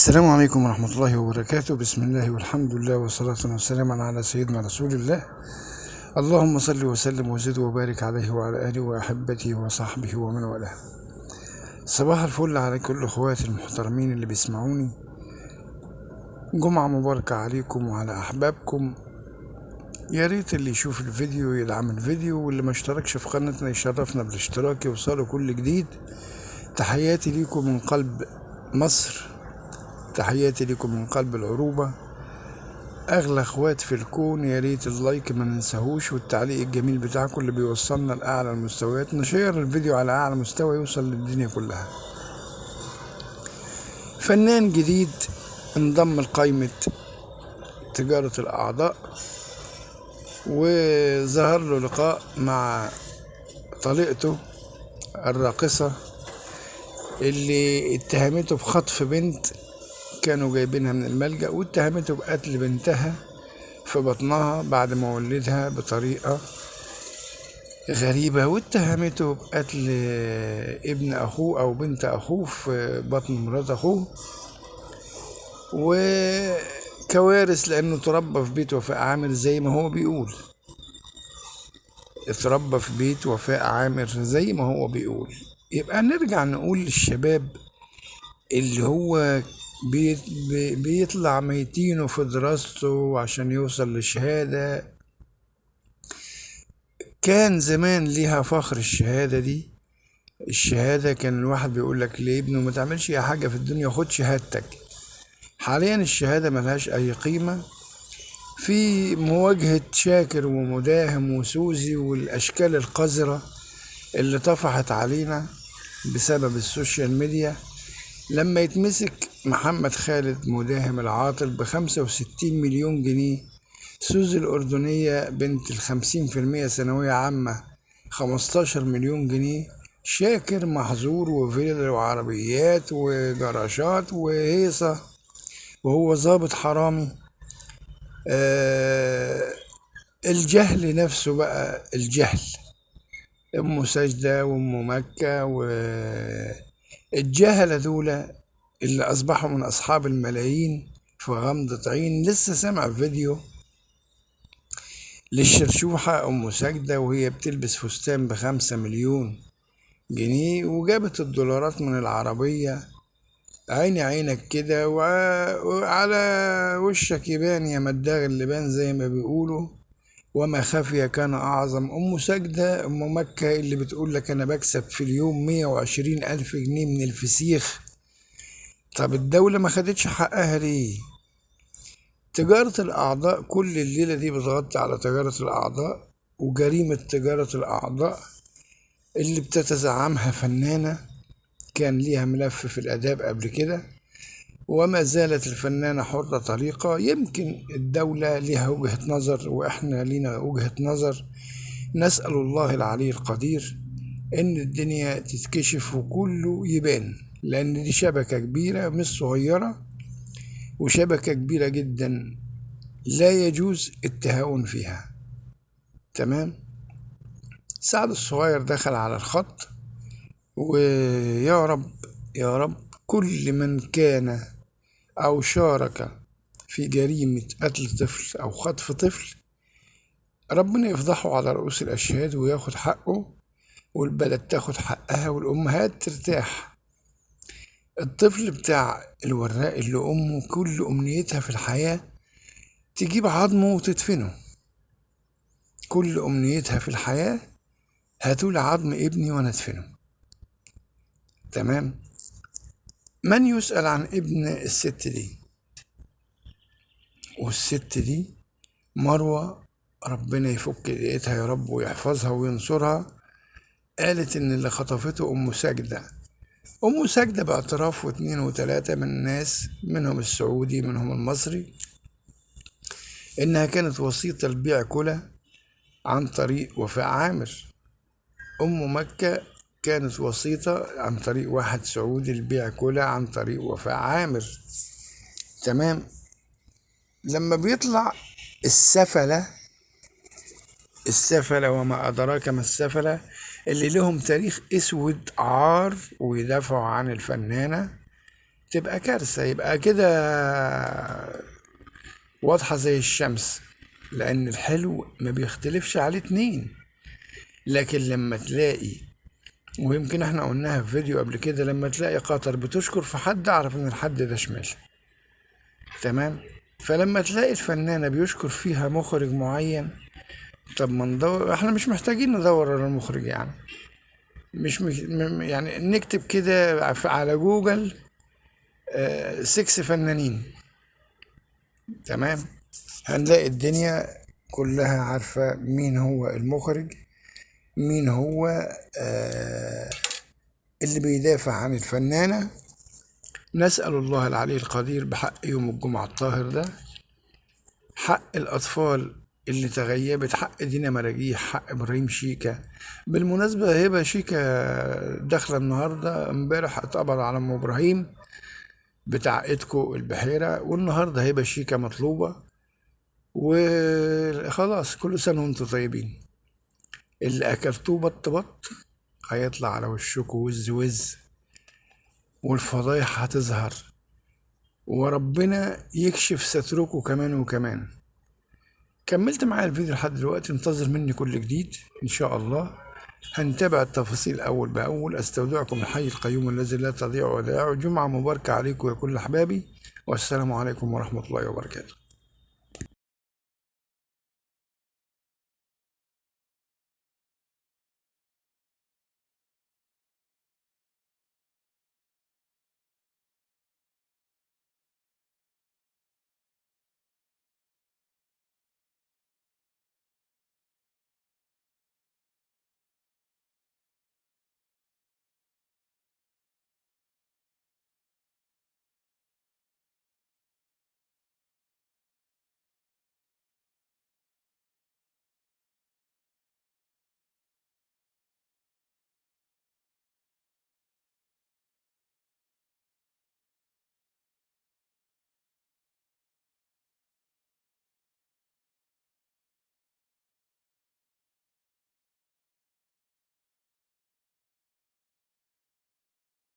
السلام عليكم ورحمة الله وبركاته. بسم الله والحمد لله والصلاة والسلام على سيدنا رسول الله. اللهم صل وسلم وزد وبارك عليه وعلى آله وأحبته وصحبه ومن والاه. صباح الفل على كل اخواتي المحترمين اللي بيسمعوني. جمعة مباركة عليكم وعلى أحبابكم. يا ريت اللي يشوف الفيديو يدعم الفيديو، واللي ما اشتركش في قناتنا يشرفنا بالاشتراك يوصله كل جديد. تحياتي ليكم من قلب مصر، تحياتي لكم من قلب العروبة، أغلى أخوات في الكون. يا ريت اللايك ما ننساهوش، والتعليق الجميل بتاعكم اللي بيوصلنا لأعلى المستويات. نشير الفيديو على أعلى مستوى يوصل للدنيا كلها. فنان جديد انضم لقائمة تجارة الأعضاء، وظهر له لقاء مع طليقته الراقصة اللي اتهمته بخطف بنت كانوا جايبينها من الملجأ، واتهمته بقتل بنتها في بطنها بعد ما ولدها بطريقة غريبة، واتهمته بقتل ابن أخوه أو بنت أخوه في بطن مرات أخوه، وكوارث لأنه تربى في بيت وفاء عامر زي ما هو بيقول. اتربى في بيت وفاء عامر زي ما هو بيقول. يبقى نرجع نقول للشباب اللي هو بيطلع ميتينه في دراسته عشان يوصل لشهادة. كان زمان ليها فخر الشهادة دي. الشهادة كان الواحد بيقول لك لابنه ما تعملش اي حاجة في الدنيا، خد شهادتك. حاليا الشهادة ملهاش اي قيمة في مواجهة شاكر ومداهم وسوزي والاشكال القذرة اللي طفحت علينا بسبب السوشيال ميديا. لما يتمسك محمد خالد مداهم العاطل ب65 مليون جنيه، سوزي الأردنية بنت ال50% ثانوية عامة 15 مليون جنيه، شاكر محظور وفيلا وعربيات وجراشات وهيصة وهو ضابط حرامي. الجهل نفسه بقى الجهل. أم سجدة وأم مكة والجهلة دول اللي أصبحوا من أصحاب الملايين في غمضة عين. لسه سامع فيديو للشرشوحة أم سجدة وهي بتلبس فستان ب5 مليون جنيه، وجابت الدولارات من العربية. عيني عينك كده وعلى وشك يبان يا مداغ اللبان زي ما بيقولوا، وما خفي كان أعظم. أم سجدة أم مكة اللي بتقول لك أنا بكسب في اليوم 120,000 جنيه من الفسيخ. طب الدولة ما خدتش حقها ليه؟ تجارة الأعضاء كل الليلة دي بتغطي على تجارة الأعضاء وجريمة تجارة الأعضاء اللي بتتزعمها فنانة كان ليها ملف في الآداب قبل كده، وما زالت الفنانة حرة طليقة. يمكن الدولة لها وجهة نظر وإحنا لنا وجهة نظر. نسأل الله العلي القدير إن الدنيا تتكشف وكله يبان، لأن دي شبكة كبيرة مش صغيرة، وشبكة كبيرة جدا لا يجوز التهاون فيها. تمام. سعد الصغير دخل على الخط، ويا رب يا رب كل من كان أو شارك في جريمة قتل طفل أو خطف طفل ربنا يفضحه على رؤوس الأشهاد وياخد حقه، والبلد تاخد حقها والأمهات ترتاح. الطفل بتاع الوراق اللي أمه كل أمنيتها في الحياة تجيب عظمه وتدفنه، كل أمنيتها في الحياة هاتولي عظم ابني وأنا أدفنه. تمام. من يسأل عن ابن الست دي؟ والست دي مروة، ربنا يفك ايديتها يا رب ويحفظها وينصرها. قالت ان اللي خطفته ام سجدة. ام سجدة باعتراف واتنين وتلاتة من الناس، منهم السعودي منهم المصري، انها كانت وسيطة لبيع كلى عن طريق وفاء عامر. ام مكة كانت وسيطة عن طريق واحد سعودي لبيع كلى عن طريق وفاء عامر. تمام. لما بيطلع السفلة وما أدراك ما السفلة اللي لهم تاريخ اسود عار ويدافعوا عن الفنانة، تبقى كارثة، يبقى كده واضحة زي الشمس، لأن الحلو ما بيختلفش عليه اتنين. لكن لما تلاقي، ويمكن احنا قلناها في فيديو قبل كده، لما تلاقي قطر بتشكر في حد اعرف ان الحد ده شمال. تمام. فلما تلاقي الفنانة بيشكر فيها مخرج معين، طب ما ندور، احنا مش محتاجين ندور على المخرج يعني، يعني نكتب كده على جوجل 6 فنانين، تمام، هنلاقي الدنيا كلها عارفة مين هو المخرج، مين هو آه، اللي بيدافع عن الفنانة. نسأل الله العلي القدير بحق يوم الجمعة الطاهر ده، حق الأطفال اللي تغيبت، حق دينا مراجيح، حق إبراهيم شيكا. بالمناسبة هبة شيكا داخلة النهاردة، امبارح اتقبض على أم إبراهيم بتاع إيدكو البحيرة، والنهاردة هبة شيكا مطلوبة. وخلاص، كل سنة وانتم طيبين. اللي أكلتوه بط بط هيطلع على وشكوا وز وز، والفضايح هتظهر، وربنا يكشف ستركوا كمان وكمان. كملت معايا الفيديو لحد دلوقتي، انتظر مني كل جديد إن شاء الله. هنتابع التفاصيل أول بأول. أستودعكم الحي القيوم الذي لا تضيع ودائعه. جمعة مباركة عليكم يا كل أحبابي، والسلام عليكم ورحمة الله وبركاته.